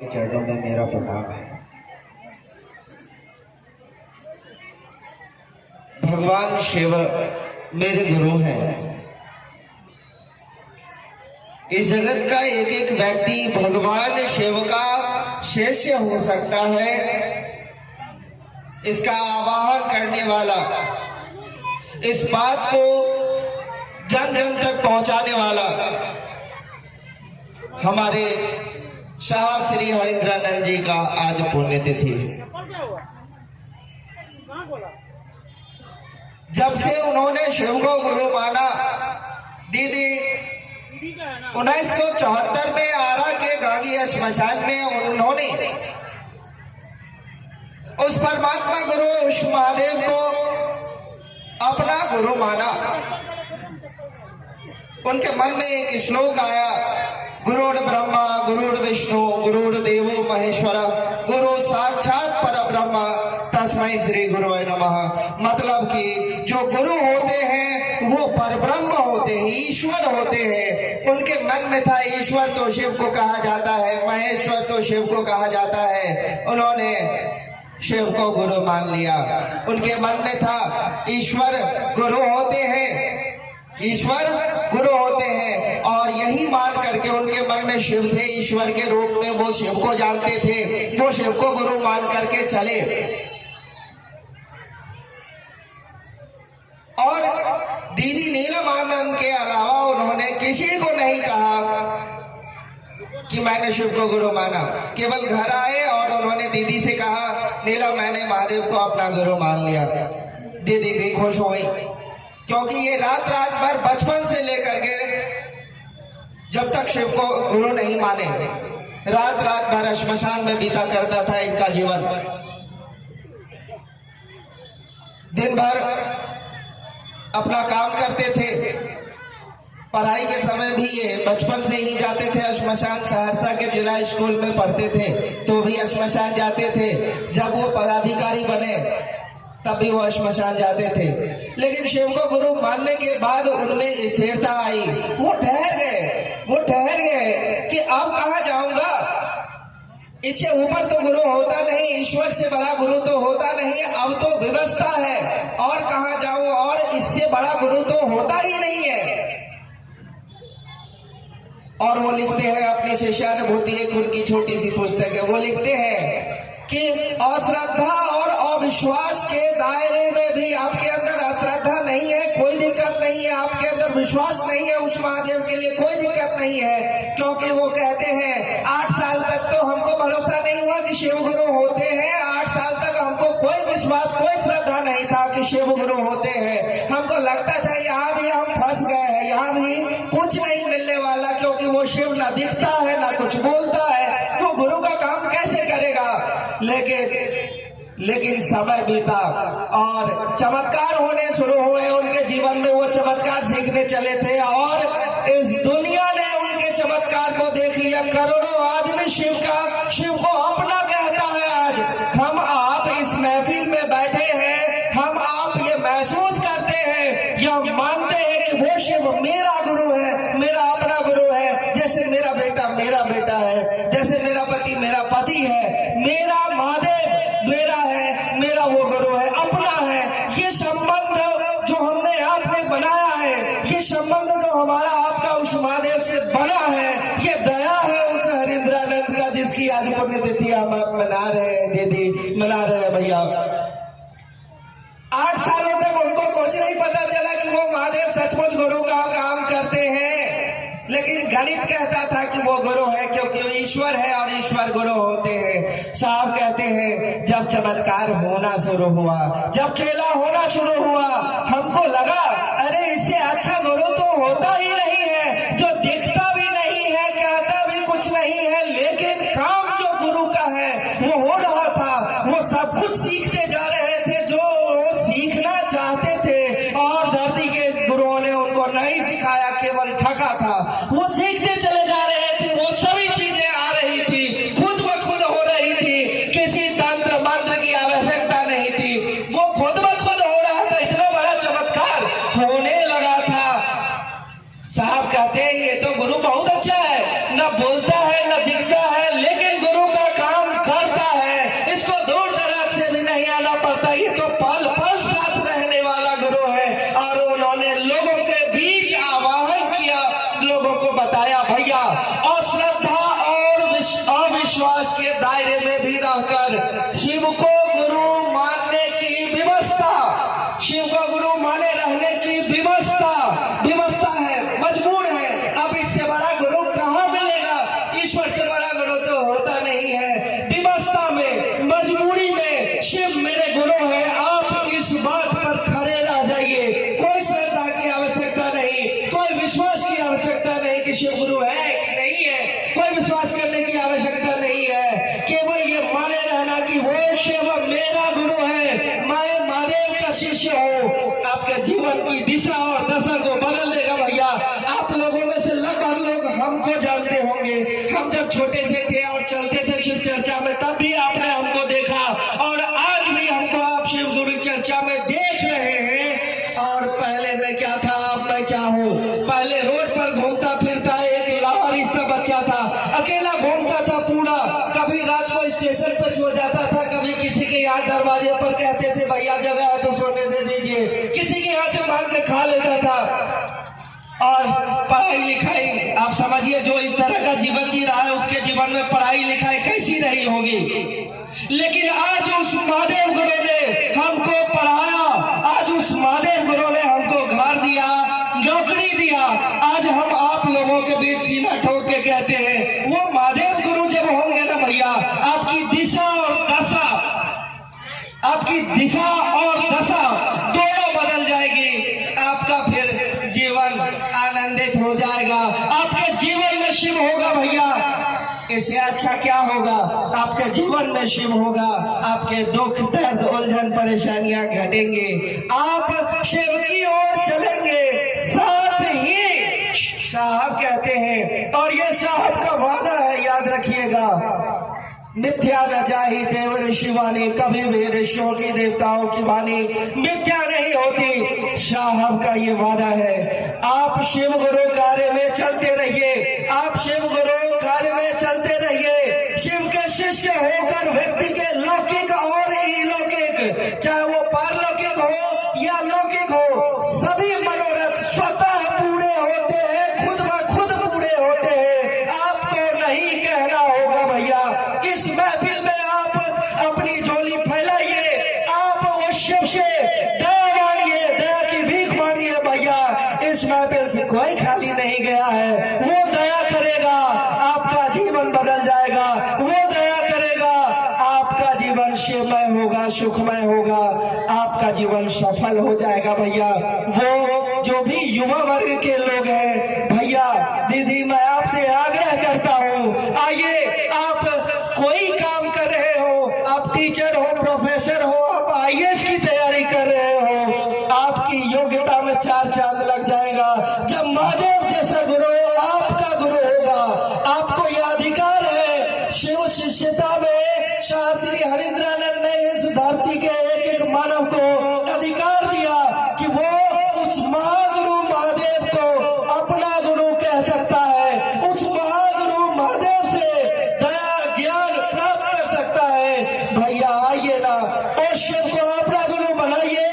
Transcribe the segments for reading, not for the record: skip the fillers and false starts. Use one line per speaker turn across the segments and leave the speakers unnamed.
चरणों में मेरा प्रणाम है। भगवान शिव मेरे गुरु हैं। इस जगत का एक एक व्यक्ति भगवान शिव का शिष्य हो सकता है, इसका आवाहन करने वाला, इस बात को जन जन तक पहुंचाने वाला हमारे साहब श्री हरिंद्रानंद जी का आज पुण्यतिथि है। जब से उन्होंने शिव को गुरु माना, दीदी 1974 में आरा के गांगी श्मशान में उन्होंने उस परमात्मा गुरु उस महादेव को अपना गुरु माना। उनके मन में एक श्लोक आया, गुरुर् ब्रह्मा गुरुर्विष्णु गुरुर्देवो महेश्वर गुरु साक्षात परब्रह्म तस्मै श्री गुरुवे नमः। मतलब कि जो गुरु होते हैं वो परब्रह्म होते हैं, ईश्वर होते हैं। उनके मन में था ईश्वर तो शिव को कहा जाता है, महेश्वर तो शिव को कहा जाता है। उन्होंने शिव को गुरु मान लिया। उनके मन में था ईश्वर गुरु होते हैं, ईश्वर गुरु होते हैं, और यही मान करके उनके मन में शिव थे ईश्वर के रूप में। वो शिव को जानते थे, वो शिव को गुरु मान करके चले। और दीदी नीलमानंद के अलावा उन्होंने किसी को नहीं कहा कि मैंने शिव को गुरु माना। केवल घर आए और उन्होंने दीदी से कहा, नीला मैंने महादेव को अपना गुरु मान लिया। दीदी भी खुश हुई, क्योंकि ये रात रात भर बचपन से लेकर के जब तक शिव को गुरु नहीं माने, रात रात भर श्मशान में बीता करता था इनका जीवन। दिन भर अपना काम करते थे। पढ़ाई के समय भी ये बचपन से ही जाते थे श्मशान। सहरसा के जिला स्कूल में पढ़ते थे तो भी श्मशान जाते थे। जब वो पदाधिकारी बने तब भी वो श्मशान जाते थे। लेकिन शिव को गुरु मानने के बाद उनमें स्थिरता आई। वो ठहर गए कि अब कहाँ जाऊंगा, इससे ऊपर तो गुरु होता नहीं, ईश्वर से बड़ा गुरु तो होता नहीं। अब तो व्यवस्था है और कहाँ जाऊं, और इससे बड़ा गुरु तो होता ही नहीं है। और वो लिखते हैं अपनी शिष्यानुभूति, एक उनकी छोटी सी पुस्तक है, वो लिखते हैं कि अश्रद्धा और अविश्वास के दायरे में भी आपके अंदर अश्रद्धा नहीं है, कोई दिक्कत नहीं है। आपके अंदर विश्वास नहीं है उस महादेव के लिए, कोई दिक्कत नहीं है। क्योंकि वो कहते हैं 8 साल तक तो हमको भरोसा नहीं हुआ कि शिव गुरु होते हैं। 8 साल तक हमको कोई विश्वास, कोई श्रद्धा नहीं था कि शिव गुरु होते हैं। हमको लगता था यहाँ भी हम फंस गए हैं, यहाँ भी कुछ नहीं मिलने वाला, क्योंकि वो शिव ना दिखता है ना कुछ बोलता है, वो गुरु का काम कैसे करेगा। लेकिन समय बीता और चमत्कार होने शुरू हुए उनके जीवन में। वो चमत्कार सीखने चले थे और इस दुनिया ने उनके चमत्कार को देख लिया। करोड़ों आदमी शिव को अपना कहता है। आज हम आप इस महफिल में बैठे हैं, हम आप ये महसूस करते हैं या मानते हैं कि वो शिव मेरा गुरु है, मेरा अपना गुरु है। जैसे मेरा बेटा है, जैसे मेरा पति मेरा पति है, मेरा महादेव मेरा है, मेरा वो गुरु है, अपना है। ये संबंध जो हमने आपने बनाया है, ये संबंध जो हमारा आपका उस महादेव से बना है, ये दया है उस हरिंद्रानंद का, जिसकी आज पुण्यतिथि हम आप मना रहे हैं। दीदी मना रहे हैं भैया। 8 सालों तक उनको कुछ नहीं पता चला कि वो महादेव सचमुच गुरु का काम करते हैं। लेकिन गणित कहता था कि वो गुरु है, क्योंकि वो ईश्वर है और ईश्वर गुरु होते हैं। साहब कहते हैं जब चमत्कार होना शुरू हुआ, जब खेला होना शुरू हुआ, हमको लगा अरे इससे अच्छा गुरु तो होता ही नहीं है, जो दिखता भी नहीं है, कहता भी कुछ नहीं है, लेकिन काम जो गुरु का है वो हो रहा था। वो सब कुछ सीखते जा रहे थे जो सीखना चाहते थे, और धरती के गुरुओं ने उनको नहीं सिखाया, केवल ठका था। वो सीखते चले जा रहे थे, वो सभी चीजें आ रही थी, खुद ब खुद हो रही थी, किसी तंत्र मंत्र की आवश्यकता नहीं थी, वो खुद ब खुद हो रहा था। इतना बड़ा चमत्कार होने लगा विश्वास के दायरे में भी रहकर शिव को गुरु मानने की व्यवस्था, शिव को गुरु माने रहने की व्यवस्था है, मजबूर है। अब इससे बड़ा गुरु कहाँ मिलेगा? ईश्वर से बड़ा गुरु तो होता नहीं है। व्यवस्था में, मजबूरी में शिव मेरे गुरु है, आप इस बात पर खड़े रह जाइए। कोई श्रद्धा की आवश्यकता नहीं, कोई विश्वास की आवश्यकता नहीं कि शिव गुरु है कि नहीं है, कोई विश्वास करने की आवश्यकता नहीं है। केवल ये माने रहना कि वो शिव मेरा गुरु है, मैं महादेव का शिष्य हूँ। आपके जीवन की दिशा और दशा को बदल देगा भैया। आप लोगों में से लगभग लोग हमको जानते होंगे। हम जब छोटे से थे और चलते थे शिव चर्चा में, तब भी आपने हमको देखा और आज भी हमको आप शिव गुरु चर्चा में देख रहे हैं। और पहले मैं क्या था, अब मैं क्या हूँ? पहले रोड पर घूमता फिरता एक लावारिस सा बच्चा था, अकेला घूमता था पूरा। कभी रात को स्टेशन पर सो जाता था, कभी किसी के यहाँ दरवाजे पर कहते थे भैया जगह है तो सोने दे दीजिए, किसी के यहाँ से मांग के खा लेता था। और पढ़ाई लिखाई, आप समझिए जो इस तरह का जीवन जी रहा है उसके जीवन में पढ़ाई लिखाई कैसी रही होगी। लेकिन आज उस महादेव गुरु ने हमको पढ़ाया, आज उस महादेव गुरु ने हमको घर दिया, नौकरी दिया। आज हम आप लोगों के बीच सीना ठोक के कहते हैं वो महादेव गुरु जब होंगे ना भैया, आपकी दिशा और दशा दोनों बदल जाएगी। आपका फिर जीवन आनंदित हो जाएगा, आपके जीवन में शिव होगा भैया। इससे अच्छा क्या होगा? आपके जीवन में शिव होगा, आपके दुख दर्द उलझन परेशानियां घटेंगे, आप शिव की ओर चलेंगे। साथ ही साहब कहते हैं, और ये साहब का वादा है, याद रखिएगा, मिथ्या न जाहि देव ऋषि वाणी, कभी भी ऋषियों की देवताओं की वाणी मिथ्या नहीं होती। साहब का ये वादा है। आप शिव गुरु कार्य में चलते रहिए, आप शिव गुरु कार्य में चलते रहिए। शिव के शिष्य होकर व्यक्ति के लौकिक और अलौकिक, चाहे वो पारलौकिक हो या लौकिक हो, सभी मनोरथ स्वतः पूरे होते हैं, खुद ब खुद पूरे होते हैं। आपको नहीं कहना होगा भैया। इस महफिल में आप अपनी झोली फैलाइए, आप उस शिव से दया मांगिए, दया की भीख मांगिए भैया। इस महफिल से कोई खाली नहीं गया है, वो दया करेगा, आपका जीवन बदल जाएगा। वो दया करेगा, आपका जीवन शिवमय होगा, सुखमय होगा, आपका जीवन सफल हो जाएगा भैया। वो जो भी युवा वर्ग के लोग हैं भैया, दीदी, मैं आपसे आग्रह करता हूँ, आइए, आप कोई काम कर रहे हो, आप टीचर हो, प्रोफेसर हो, आप IAS की तैयारी कर रहे हो, आपकी योग्यता में 4 चांद लग जाएगा। जब महादेव जैसा गुरु आपका गुरु होगा, आपको यह अधिकार है। शिव शिष्यता में साहब श्री हरिंद्रानंद ने इस धरती के एक एक मानव को अधिकार दिया कि वो उस महागुरु महादेव को अपना गुरु कह सकता है, उस महागुरु महादेव से दया ज्ञान प्राप्त कर सकता है। भैया आइए ना, उस शिव को अपना गुरु बनाइए।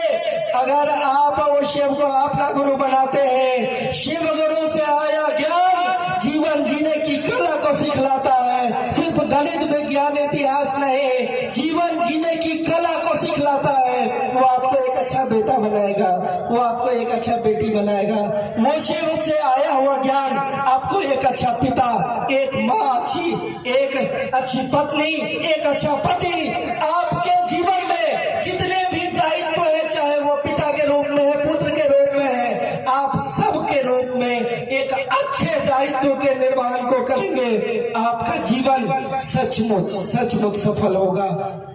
अगर आप उस शिव को अपना गुरु बनाते हैं, शिव गुरु से आया ज्ञान जीवन जीने की कला को सिखलाता है। सिर्फ गणित विज्ञान इतिहास नहीं, जीवन जीने की कला को सिखलाता है। वो आपको एक अच्छा बेटा बनाएगा, वो आपको एक अच्छा बेटी बनाएगा। वो शिव से आया हुआ ज्ञान आपको एक अच्छा पिता, एक माँ अच्छी, एक अच्छी पत्नी, एक अच्छा पति, आपके जीवन में जितने भी दायित्व है, चाहे वो पिता के रूप में है, पुत्र के रूप में है, आप सबके रूप में एक अच्छे दायित्व के निर्वहन को करेंगे, आपका जीवन सचमुच सफल होगा।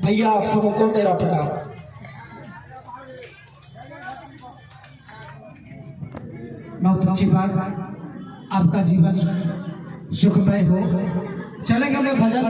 भैया आप सबको मेरा प्रणाम।
बहुत अच्छी बात, आपका जीवन सुखमय हो। चलेंगे भजन।